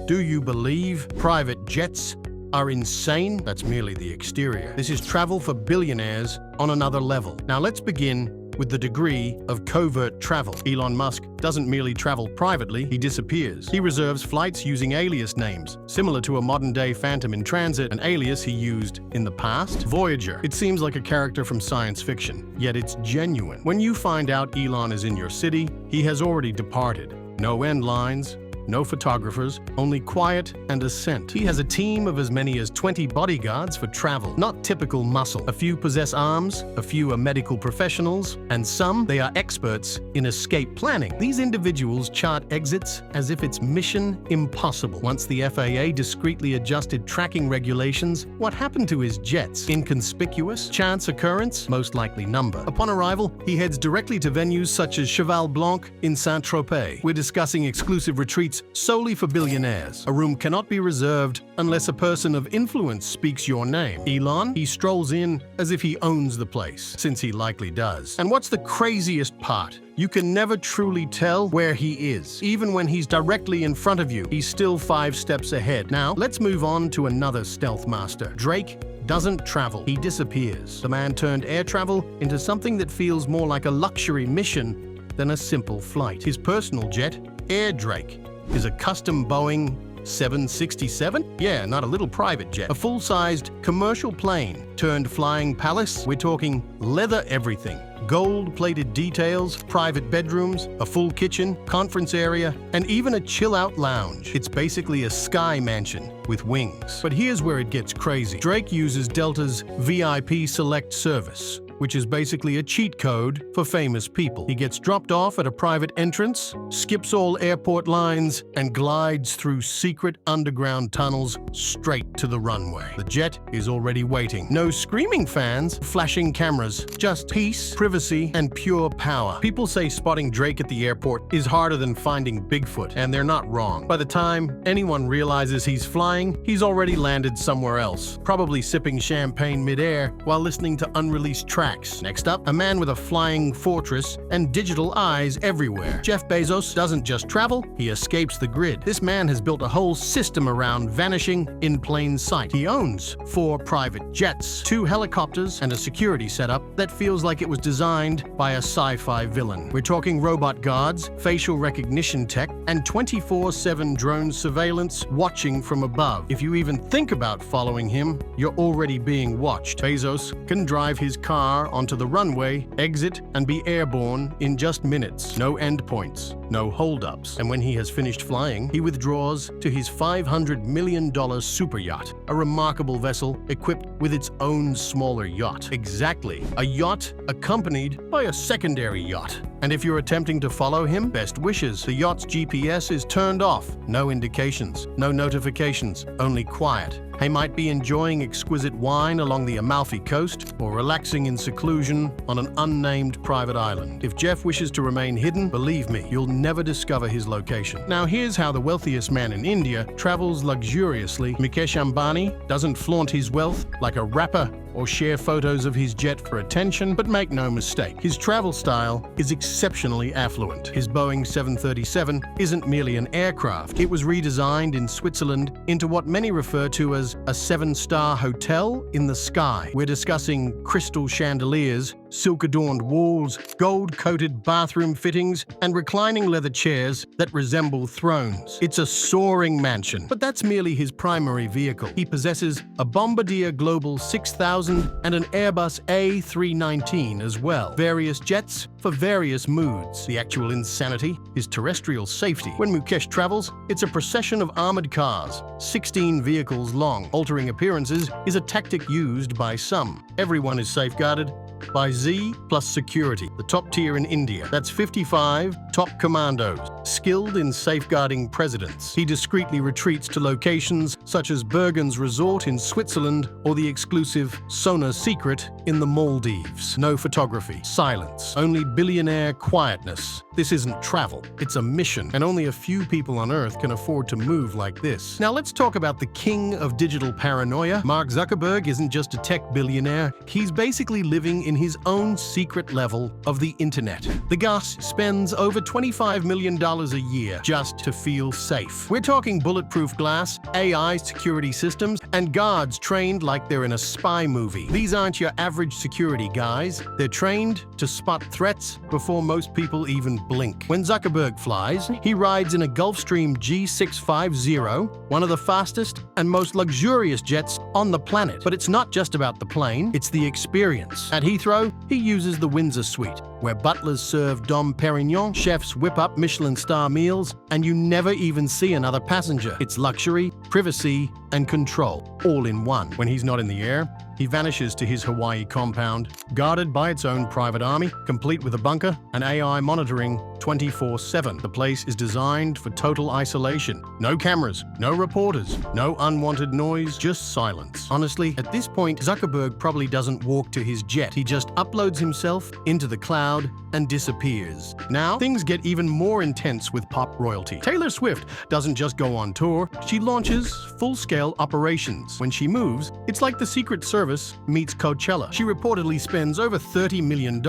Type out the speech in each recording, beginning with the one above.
Do you believe private jets are insane? That's merely the exterior. This is travel for billionaires on another level. Now let's begin with the degree of covert travel. Elon Musk doesn't merely travel privately, he disappears. He reserves flights using alias names, similar to a modern-day Phantom in transit, an alias he used in the past. Voyager. It seems like a character from science fiction, yet it's genuine. When you find out Elon is in your city, he has already departed. No end lines, no photographers, only quiet and ascent. He has a team of as many as 20 bodyguards for travel, not typical muscle. A few possess arms, a few are medical professionals, and some, they are experts in escape planning. These individuals chart exits as if it's mission impossible. Once the FAA discreetly adjusted tracking regulations, what happened to his jets? Inconspicuous? Chance occurrence? Most likely number. Upon arrival, he heads directly to venues such as Cheval Blanc in Saint-Tropez. We're discussing exclusive retreats solely for billionaires. A room cannot be reserved unless a person of influence speaks your name. Elon, he strolls in as if he owns the place, since he likely does. And what's the craziest part? You can never truly tell where he is. Even when he's directly in front of you, he's still 5 steps ahead. Now, let's move on to another stealth master. Drake doesn't travel, he disappears. The man turned air travel into something that feels more like a luxury mission than a simple flight. His personal jet, Air Drake, is a custom Boeing 767? Yeah, not a little private jet. A full-sized commercial plane turned flying palace. We're talking leather everything. Gold-plated details, private bedrooms, a full kitchen, conference area, and even a chill-out lounge. It's basically a sky mansion with wings. But here's where it gets crazy. Drake uses Delta's VIP Select service, which is basically a cheat code for famous people. He gets dropped off at a private entrance, skips all airport lines, and glides through secret underground tunnels straight to the runway. The jet is already waiting. No screaming fans, flashing cameras, just peace, privacy, and pure power. People say spotting Drake at the airport is harder than finding Bigfoot, and they're not wrong. By the time anyone realizes he's flying, he's already landed somewhere else, probably sipping champagne mid-air while listening to unreleased tracks. Next up, a man with a flying fortress and digital eyes everywhere. Jeff Bezos doesn't just travel, he escapes the grid. This man has built a whole system around vanishing in plain sight. He owns 4 private jets, 2 helicopters, and a security setup that feels like it was designed by a sci-fi villain. We're talking robot guards, facial recognition tech, and 24/7 drone surveillance watching from above. If you even think about following him, you're already being watched. Bezos can drive his car onto the runway, exit, and be airborne in just minutes. No endpoints, no holdups. And when he has finished flying, he withdraws to his $500 million super yacht, a remarkable vessel equipped with its own smaller yacht. Exactly, a yacht accompanied by a secondary yacht. And if you're attempting to follow him, best wishes. The yacht's GPS is turned off. No indications, no notifications, only quiet. He might be enjoying exquisite wine along the Amalfi Coast or relaxing in seclusion on an unnamed private island. If Jeff wishes to remain hidden, believe me, you'll never discover his location. Now here's how the wealthiest man in India travels luxuriously. Mukesh Ambani doesn't flaunt his wealth like a rapper or share photos of his jet for attention, but make no mistake, his travel style is exceptionally affluent. His Boeing 737 isn't merely an aircraft. It was redesigned in Switzerland into what many refer to as a 7-star hotel in the sky. We're discussing crystal chandeliers, silk-adorned walls, gold-coated bathroom fittings, and reclining leather chairs that resemble thrones. It's a soaring mansion, but that's merely his primary vehicle. He possesses a Bombardier Global 6000 and an Airbus A319 as well. Various jets for various moods. The actual insanity is terrestrial safety. When Mukesh travels, it's a procession of armored cars, 16 vehicles long. Altering appearances is a tactic used by some. Everyone is safeguarded by Z plus security, the top tier in India. That's 55 top commandos, skilled in safeguarding presidents. He discreetly retreats to locations such as Bergen's Resort in Switzerland or the exclusive Sona Secret in the Maldives. No photography, silence, only billionaire quietness. This isn't travel, it's a mission, and only a few people on Earth can afford to move like this. Now let's talk about the king of digital paranoia. Mark Zuckerberg isn't just a tech billionaire, he's basically living in his own secret level of the internet. The guy spends over $25 million a year just to feel safe. We're talking bulletproof glass, AI security systems, and guards trained like they're in a spy movie. These aren't your average security guys. They're trained to spot threats before most people even blink. When Zuckerberg flies, he rides in a Gulfstream G650, one of the fastest and most luxurious jets on the planet. But it's not just about the plane, it's the experience. At Heathrow, he uses the Windsor Suite, where butlers serve Dom Perignon, chefs whip up Michelin-star meals, and you never even see another passenger. It's luxury, privacy, and control, all in one. When he's not in the air, he vanishes to his Hawaii compound, guarded by its own private army, complete with a bunker and AI monitoring 24/7. The place is designed for total isolation. No cameras, no reporters, no unwanted noise, just silence. Honestly, at this point, Zuckerberg probably doesn't walk to his jet. He just uploads himself into the cloud and disappears. Now, things get even more intense with pop royalty. Taylor Swift doesn't just go on tour, she launches full-scale operations. When she moves, it's like the Secret Service meets Coachella. She reportedly spends over $30 million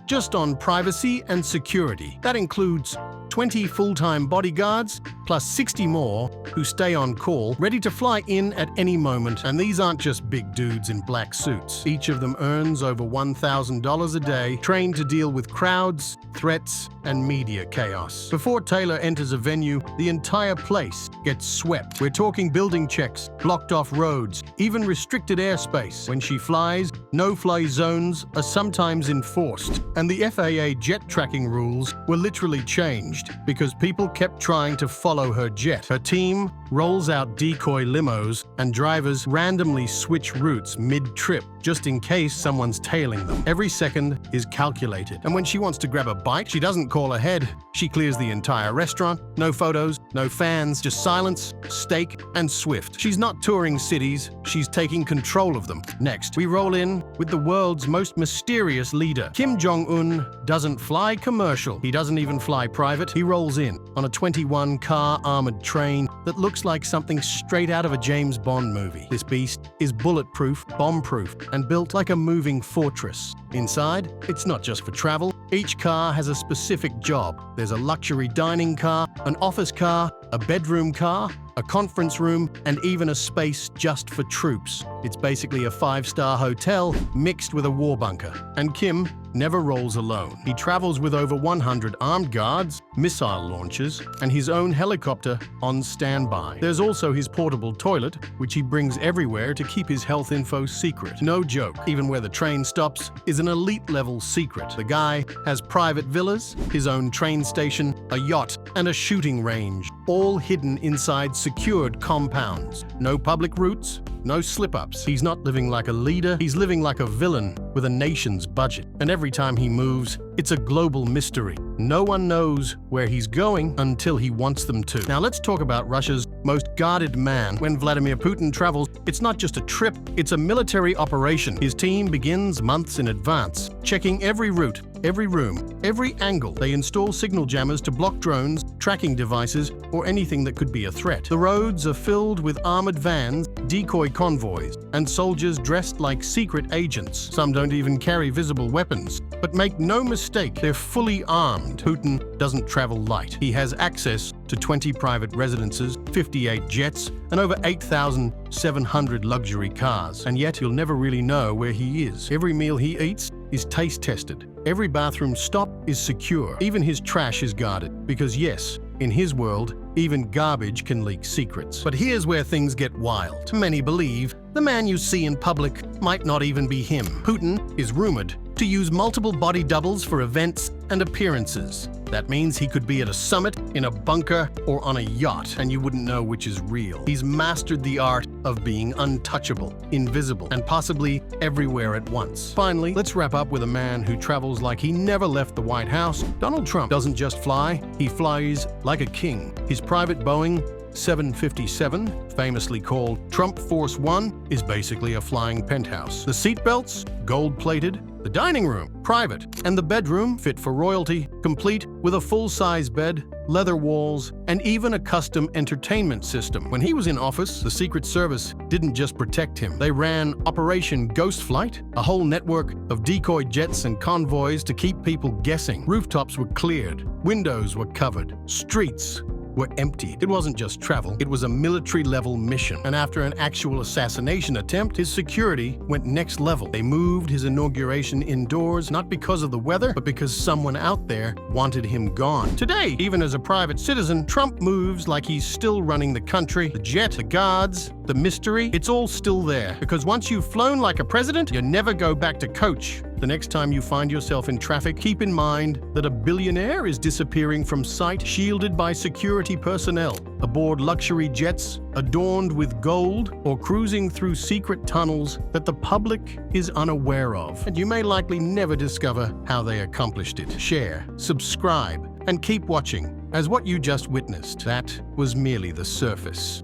just on privacy and security. That includes 20 full-time bodyguards, plus 60 more who stay on call, ready to fly in at any moment. And these aren't just big dudes in black suits. Each of them earns over $1,000 a day, trained to deal with crowds, threats, and media chaos. Before Taylor enters a venue, the entire place gets swept. We're talking building checks, blocked off roads, even restricted airspace. When she flies, no-fly zones are sometimes enforced. And the FAA jet tracking rules were literally changed because people kept trying to follow her jet. Her team rolls out decoy limos, and drivers randomly switch routes mid-trip just in case someone's tailing them. Every second is calculated. And when she wants to grab a bite, she doesn't call ahead. She clears the entire restaurant. No photos, no fans, just silence, steak, and Swift. She's not touring cities, she's taking control of them. Next, we roll in with the world's most mysterious leader. Kim Jong-un doesn't fly commercial. He doesn't even fly private. He rolls in on a 21-car armored train that looks like something straight out of a James Bond movie. This beast is bulletproof, bomb-proof, and built like a moving fortress. Inside, it's not just for travel. Each car has a specific job. There's a luxury dining car, an office car, a bedroom car, a conference room, and even a space just for troops. It's basically a 5-star hotel mixed with a war bunker. And Kim never rolls alone. He travels with over 100 armed guards, missile launchers, and his own helicopter on standby. There's also his portable toilet, which he brings everywhere to keep his health info secret. No joke, even where the train stops is an elite-level secret. The guy has private villas, his own train station, a yacht, and a shooting range, all hidden inside secured compounds. No public routes, no slip-ups. He's not living like a leader, he's living like a villain with a nation's budget. And every time he moves, it's a global mystery. No one knows where he's going until he wants them to. Now let's talk about Russia's most guarded man. When Vladimir Putin travels, it's not just a trip, it's a military operation. His team begins months in advance, checking every route, every room, every angle. They install signal jammers to block drones, tracking devices, or anything that could be a threat. The roads are filled with armored vans, decoy convoys, and soldiers dressed like secret agents. Some don't even carry visible weapons. But make no mistake, they're fully armed. Putin doesn't travel light. He has access to 20 private residences, 58 jets, and over 8,700 luxury cars. And yet you'll never really know where he is. Every meal he eats is taste tested. Every bathroom stop is secure. Even his trash is guarded. Because yes, in his world, even garbage can leak secrets. But here's where things get wild. Many believe the man you see in public might not even be him. Putin is rumored to use multiple body doubles for events and appearances. That means he could be at a summit, in a bunker, or on a yacht, and you wouldn't know which is real. He's mastered the art of being untouchable, invisible, and possibly everywhere at once. Finally, let's wrap up with a man who travels like he never left the White House. Donald Trump doesn't just fly, he flies like a king. His private Boeing 757, famously called Trump Force One, is basically a flying penthouse. The seatbelts, gold-plated, the dining room, private, and the bedroom, fit for royalty, complete with a full-size bed, leather walls, and even a custom entertainment system. When he was in office, the Secret Service didn't just protect him. They ran Operation Ghost Flight, a whole network of decoy jets and convoys to keep people guessing. Rooftops were cleared, windows were covered, streets were emptied. It wasn't just travel, it was a military-level mission. And after an actual assassination attempt, his security went next level. They moved his inauguration indoors, not because of the weather, but because someone out there wanted him gone. Today, even as a private citizen, Trump moves like he's still running the country. The jet, the guards, the mystery, it's all still there. Because once you've flown like a president, you never go back to coach. The next time you find yourself in traffic, keep in mind that a billionaire is disappearing from sight, shielded by security personnel, aboard luxury jets adorned with gold, or cruising through secret tunnels that the public is unaware of. And you may likely never discover how they accomplished it. Share, subscribe, and keep watching, as what you just witnessed, that was merely the surface.